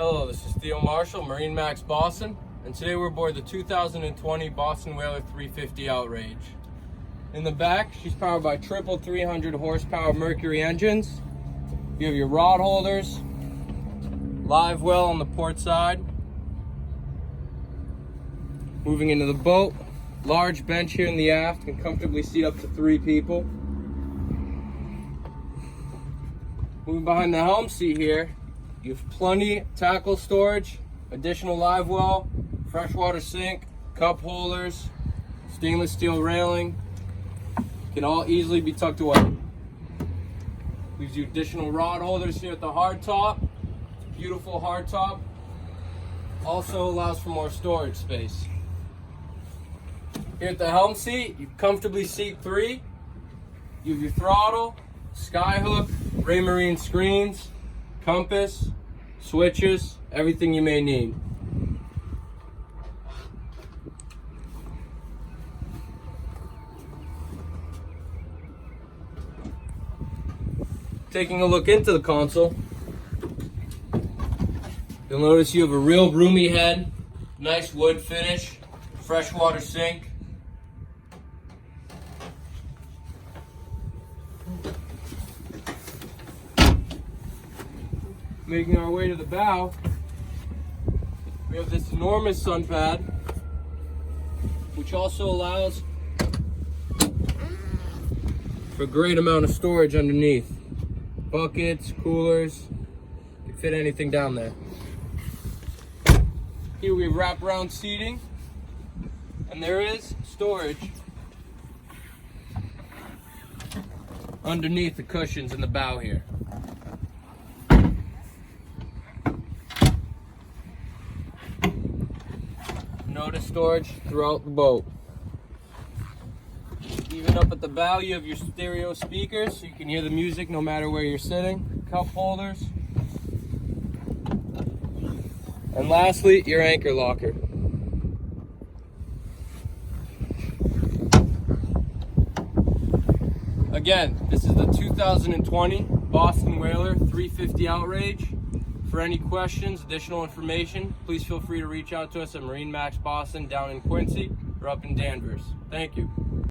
Hello, this is Theo Marshall, MarineMax Boston, and today we're aboard the 2020 Boston Whaler 350 Outrage. In the back, she's powered by triple 300 horsepower Mercury engines. You have your rod holders, live well on the port side. Moving into the boat, large bench here in the aft can comfortably seat up to 3 people. Moving behind the helm seat here, you have plenty tackle storage, additional live well, freshwater sink, cup holders, stainless steel railing. Can all easily be tucked away. Leaves you additional rod holders here at the hard top. Beautiful hard top. Also allows for more storage space. Here at the helm seat, you comfortably seat 3. You have your throttle, skyhook, Raymarine screens, compass, switches, everything you may need. Taking a look into the console, you'll notice you have a real roomy head, nice wood finish, freshwater sink. Making our way to the bow, we have this enormous sun pad, which also allows for a great amount of storage underneath. Buckets, coolers, you can fit anything down there. Here we have wraparound seating, and there is storage underneath the cushions in the bow here. Notice storage throughout the boat. Even up at the bow, you have your stereo speakers, so you can hear the music no matter where you're sitting. Cup holders. And lastly, your anchor locker. Again, this is the 2020 Boston Whaler 350 Outrage. For any questions, additional information, please feel free to reach out to us at MarineMax Boston down in Quincy or up in Danvers. Thank you.